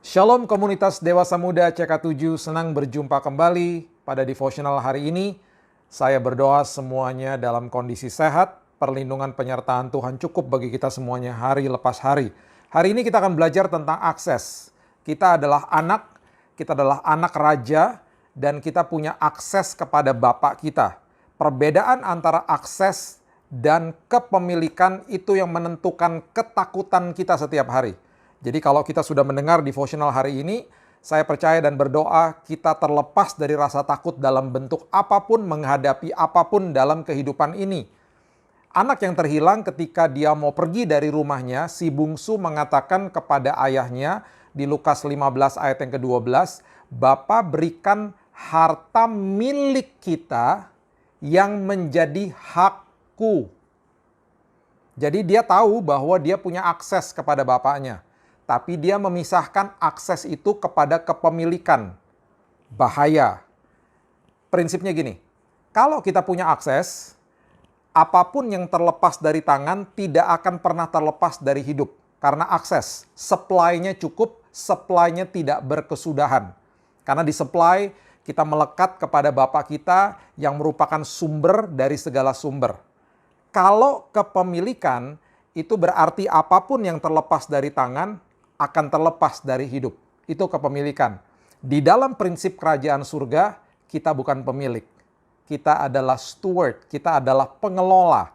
Shalom komunitas Dewasa Muda CK7, senang berjumpa kembali pada devotional hari ini. Saya berdoa semuanya dalam kondisi sehat, perlindungan penyertaan Tuhan cukup bagi kita semuanya hari lepas hari. Hari ini kita akan belajar tentang akses. Kita adalah anak raja, dan kita punya akses kepada Bapa kita. Perbedaan antara akses dan kepemilikan itu yang menentukan ketakutan kita setiap hari. Jadi kalau kita sudah mendengar devotional hari ini, saya percaya dan berdoa kita terlepas dari rasa takut dalam bentuk apapun, menghadapi apapun dalam kehidupan ini. Anak yang terhilang ketika dia mau pergi dari rumahnya, si bungsu mengatakan kepada ayahnya di Lukas 15 ayat yang ke-12, "Bapa berikan harta milik kita yang menjadi hakku." Jadi dia tahu bahwa dia punya akses kepada bapaknya. Tapi dia memisahkan akses itu kepada kepemilikan. Bahaya. Prinsipnya gini, kalau kita punya akses, apapun yang terlepas dari tangan tidak akan pernah terlepas dari hidup. Karena akses, supply-nya cukup, supply-nya tidak berkesudahan. Karena di supply, kita melekat kepada Bapa kita yang merupakan sumber dari segala sumber. Kalau kepemilikan, itu berarti apapun yang terlepas dari tangan, akan terlepas dari hidup. Itu kepemilikan. Di dalam prinsip kerajaan surga, kita bukan pemilik. Kita adalah steward, kita adalah pengelola.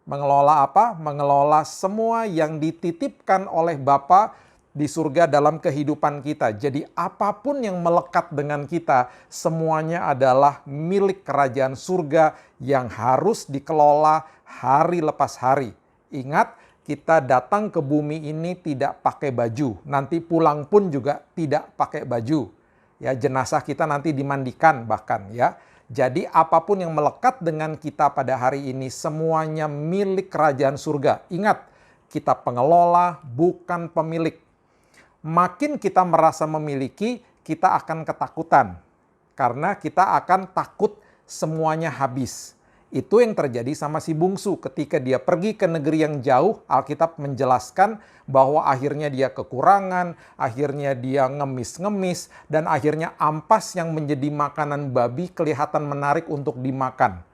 Mengelola apa? Mengelola semua yang dititipkan oleh Bapa di surga dalam kehidupan kita. Jadi apapun yang melekat dengan kita, semuanya adalah milik kerajaan surga yang harus dikelola hari lepas hari. Ingat, kita datang ke bumi ini tidak pakai baju. Nanti pulang pun juga tidak pakai baju. Ya, jenazah kita nanti dimandikan bahkan ya. Jadi apapun yang melekat dengan kita pada hari ini semuanya milik kerajaan surga. Ingat, kita pengelola bukan pemilik. Makin kita merasa memiliki, kita akan ketakutan. Karena kita akan takut semuanya habis. Itu yang terjadi sama si bungsu ketika dia pergi ke negeri yang jauh. Alkitab menjelaskan bahwa akhirnya dia kekurangan, akhirnya dia ngemis-ngemis, dan akhirnya ampas yang menjadi makanan babi kelihatan menarik untuk dimakan.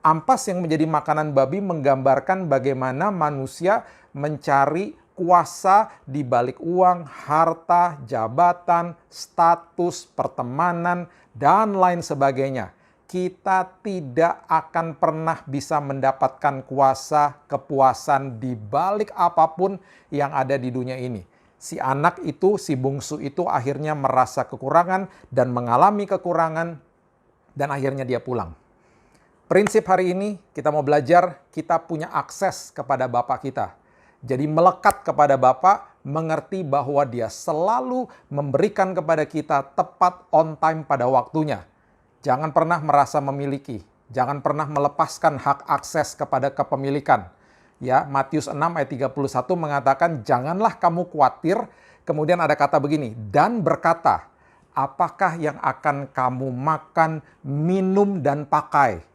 Ampas yang menjadi makanan babi menggambarkan bagaimana manusia mencari kuasa di balik uang, harta, jabatan, status, pertemanan, dan lain sebagainya. Kita tidak akan pernah bisa mendapatkan kuasa, kepuasan di balik apapun yang ada di dunia ini. Si anak itu, si bungsu itu akhirnya merasa kekurangan dan mengalami kekurangan dan akhirnya dia pulang. Prinsip hari ini kita mau belajar, kita punya akses kepada Bapa kita. Jadi melekat kepada Bapa, mengerti bahwa Dia selalu memberikan kepada kita tepat on time pada waktunya. Jangan pernah merasa memiliki, jangan pernah melepaskan hak akses kepada kepemilikan. Ya, Matius 6 ayat 31 mengatakan, "Janganlah kamu khawatir." Kemudian ada kata begini, "Dan berkata, apakah yang akan kamu makan, minum, dan pakai?"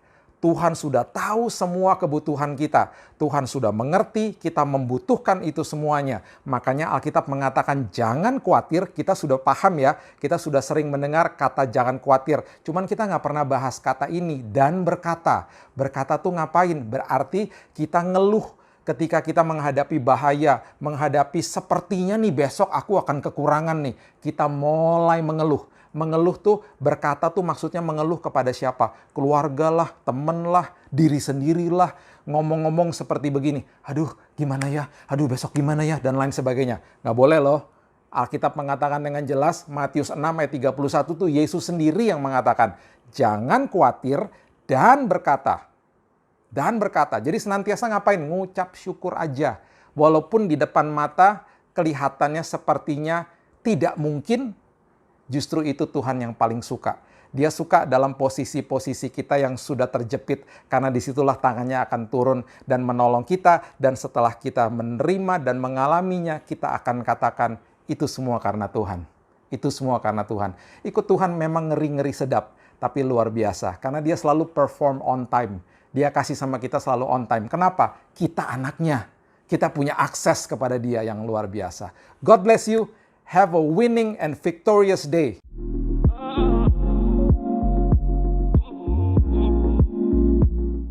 Tuhan sudah tahu semua kebutuhan kita. Tuhan sudah mengerti kita membutuhkan itu semuanya. Makanya Alkitab mengatakan jangan khawatir. Kita sudah paham ya. Kita sudah sering mendengar kata jangan khawatir. Cuman kita nggak pernah bahas kata ini. Dan berkata. Berkata tuh ngapain? Berarti kita ngeluh ketika kita menghadapi bahaya. Menghadapi sepertinya nih besok aku akan kekurangan nih. Kita mulai mengeluh. Mengeluh tuh, berkata tuh maksudnya mengeluh kepada siapa? Keluarga lah, temen lah, diri sendirilah. Ngomong-ngomong seperti begini, aduh gimana ya, aduh besok gimana ya, dan lain sebagainya. Nggak boleh loh. Alkitab mengatakan dengan jelas, Matius 6 ayat 31 tuh Yesus sendiri yang mengatakan, jangan khawatir dan berkata. Dan berkata, jadi senantiasa ngapain? Ngucap syukur aja. Walaupun di depan mata kelihatannya sepertinya tidak mungkin, justru itu Tuhan yang paling suka. Dia suka dalam posisi-posisi kita yang sudah terjepit, karena disitulah tangannya akan turun dan menolong kita. Dan setelah kita menerima dan mengalaminya, kita akan katakan, itu semua karena Tuhan. Itu semua karena Tuhan. Ikut Tuhan memang ngeri-ngeri sedap, tapi luar biasa. Karena dia selalu perform on time. Dia kasih sama kita selalu on time. Kenapa? Kita anaknya. Kita punya akses kepada dia yang luar biasa. God bless you. Have a winning and victorious day.